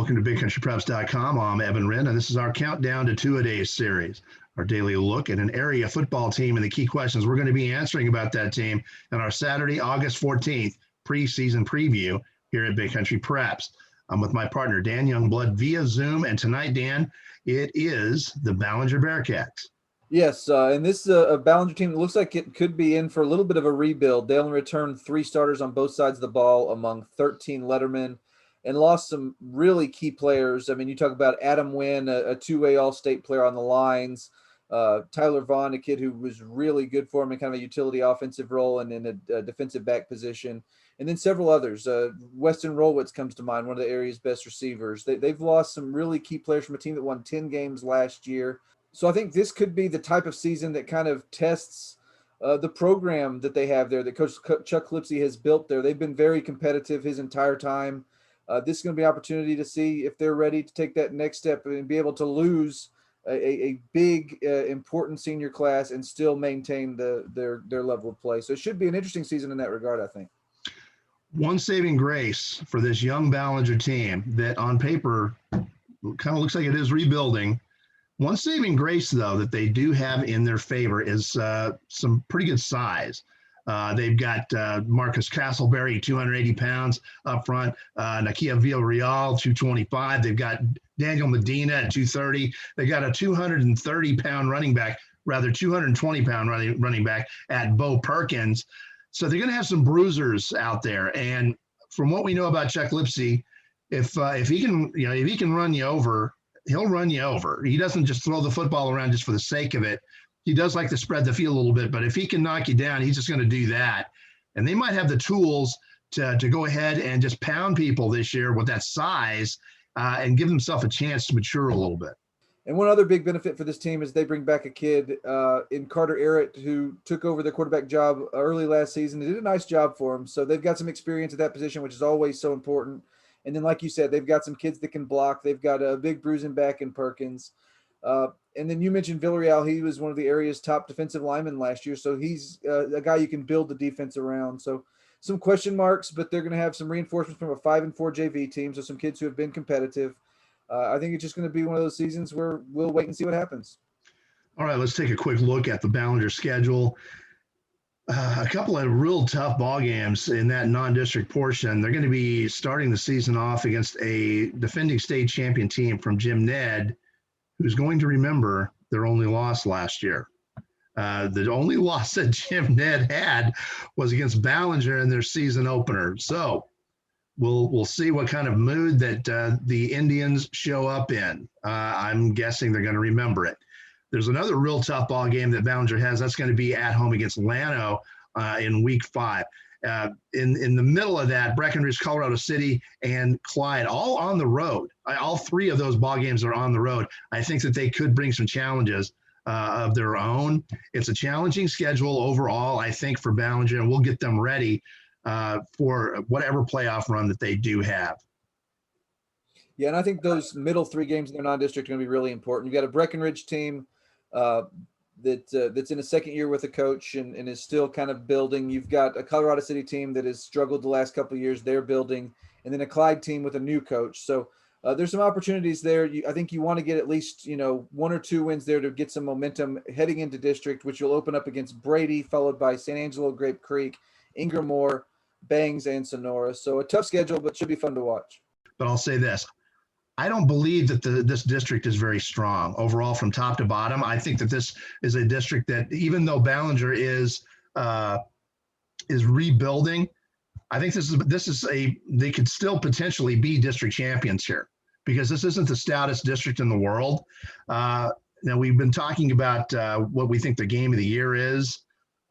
Welcome to BigCountryPreps.com. I'm Evan Wren, and this is our Countdown to Two-A-Days series, our daily look at an area football team and the key questions we're going to be answering about that team in our Saturday, August 14th preseason preview here at Big Country Preps. I'm with my partner, Dan Youngblood, via Zoom, and tonight, Dan, it is the Ballinger Bearcats. Yes, and this is a Ballinger team that looks like it could be in for a little bit of a rebuild. They only returned 3 starters on both sides of the ball among 13 lettermen and lost some really key players. I mean, you talk about Adam Wynn, a two-way all-state player on the lines, Tyler Vaughn, a kid who was really good for him in kind of a utility offensive role and in a defensive back position, and then several others. Weston Rolwitz comes to mind, one of the area's best receivers. They've lost some really key players from a team that won 10 games last year. So I think this could be the type of season that kind of tests the program that they have there, that Coach Chuck Lipsey has built there. They've been very competitive his entire time. This is going to be an opportunity to see if they're ready to take that next step and be able to lose a big, important senior class and still maintain their level of play. So it should be an interesting season in that regard, I think. One saving grace for this young Ballinger team that on paper kind of looks like it is rebuilding. One saving grace, though, that they do have in their favor is some pretty good size. They've got Marcus Castleberry, 280 pounds up front. Nakia Villarreal, 225. They've got Daniel Medina at 230. They got a 230-pound running back, rather 220-pound running back at Bo Perkins. So they're going to have some bruisers out there. And from what we know about Chuck Lipsey, if he can run you over, he'll run you over. He doesn't just throw the football around just for the sake of it. He does like to spread the field a little bit, but if he can knock you down, he's just going to do that. And they might have the tools to go ahead and just pound people this year with that size and give themselves a chance to mature a little bit. And one other big benefit for this team is they bring back a kid in Carter Arrett who took over the quarterback job early last season. They did a nice job for him. So they've got some experience at that position, which is always so important. And then, like you said, they've got some kids that can block. They've got a big bruising back in Perkins. And then you mentioned Villarreal. He was one of the area's top defensive linemen last year. So he's a guy you can build the defense around. So some question marks, but they're going to have some reinforcements from a 5-4 JV team. So some kids who have been competitive. I think it's just going to be one of those seasons where we'll wait and see what happens. All right, let's take a quick look at the Ballinger schedule. A couple of real tough ball games in that non-district portion. They're going to be starting the season off against a defending state champion team from Jim Ned, who's going to remember their only loss last year. The only loss that Jim Ned had was against Ballinger in their season opener. So we'll see what kind of mood that the Indians show up in. I'm guessing they're going to remember it. There's another real tough ball game that Ballinger has. That's going to be at home against Llano in week 5. In the middle of that, Breckenridge, Colorado City, and Clyde, all on the road. All 3 of those ball games are on the road. I think that they could bring some challenges of their own. It's a challenging schedule overall, I think, for Ballinger, and we'll get them ready for whatever playoff run that they do have. Yeah, and I think those middle 3 games in their non-district are going to be really important. You've got a Breckenridge team that's in a second year with a coach and is still kind of building. You've got a Colorado City team that has struggled the last couple of years. They're building. And then a Clyde team with a new coach. So there's some opportunities there. I think you want to get at least, 1 or 2 wins there to get some momentum heading into district, which will open up against Brady, followed by San Angelo, Grape Creek, Ingram Moore, Bangs, and Sonora. So a tough schedule, but should be fun to watch. But I'll say this. I don't believe that this district is very strong overall from top to bottom. I think that this is a district that, even though Ballinger is rebuilding, I think they could still potentially be district champions here, because this isn't the stoutest district in the world. Now, we've been talking about what we think the game of the year is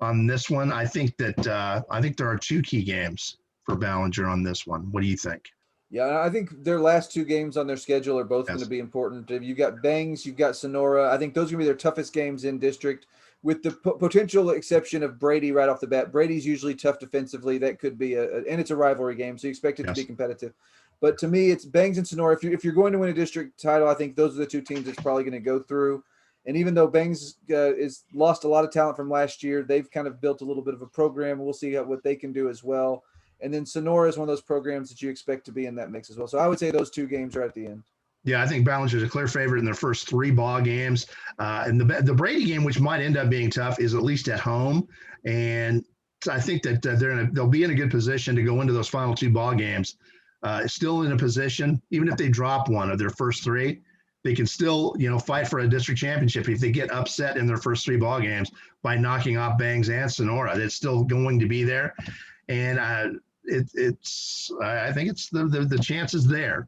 on this one. I think there are 2 key games for Ballinger on this one. What do you think? Yeah, I think their last 2 games on their schedule are both going to be important. You've got Bangs, you've got Sonora. I think those are going to be their toughest games in district, with the potential exception of Brady right off the bat. Brady's usually tough defensively. That could be and it's a rivalry game, so you expect it to be competitive. But to me, it's Bangs and Sonora. If you're going to win a district title, I think those are the 2 teams it's probably going to go through. And even though Bangs is lost a lot of talent from last year, they've kind of built a little bit of a program. We'll see what they can do as well. And then Sonora is one of those programs that you expect to be in that mix as well. So I would say those two games are at the end. Yeah, I think Ballinger's a clear favorite in their first 3 ball games. And the Brady game, which might end up being tough, is at least at home. And I think that they'll be in a good position to go into those final 2 ball games. Still in a position, even if they drop one of their first 3, they can still, fight for a district championship if they get upset in their first 3 ball games by knocking off Bangs and Sonora. It's still going to be there, and I think it's the chances there.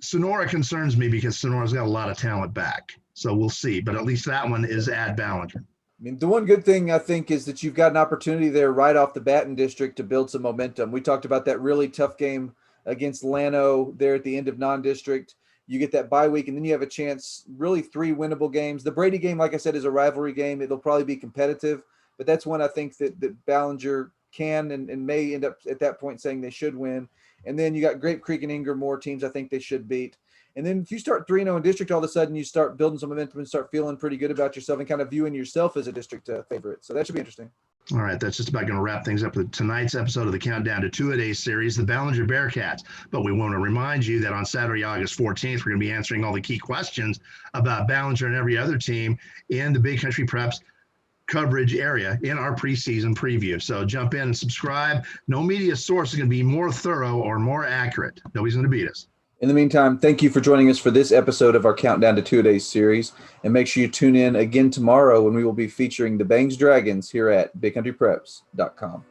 Sonora concerns me because Sonora's got a lot of talent back, so we'll see. But at least that one is at Ballinger. I mean, the one good thing I think is that you've got an opportunity there right off the bat in district to build some momentum. We talked about that really tough game against Llano there at the end of non-district. You get that bye week, and then you have a chance, really 3 winnable games. The Brady game, like I said, is a rivalry game. It'll probably be competitive, but that's one I think that Ballinger can and may end up at that point saying they should win. And then you got Grape Creek and Ingram, more teams I think they should beat. And then if you start 3-0 in district, all of a sudden you start building some momentum and start feeling pretty good about yourself and kind of viewing yourself as a district favorite. So that should be interesting. All right, that's just about going to wrap things up with tonight's episode of the Countdown to Two-A-Days series, the Ballinger Bearcats. But we want to remind you that on Saturday, August 14th, we're going to be answering all the key questions about Ballinger and every other team in the Big Country Preps coverage area in our preseason preview. So jump in and subscribe. No media source is going to be more thorough or more accurate. Nobody's going to beat us. In the meantime, thank you for joining us for this episode of our Countdown to Two-A-Days series. And make sure you tune in again tomorrow when we will be featuring the Bangs Dragons here at BigCountryPreps.com.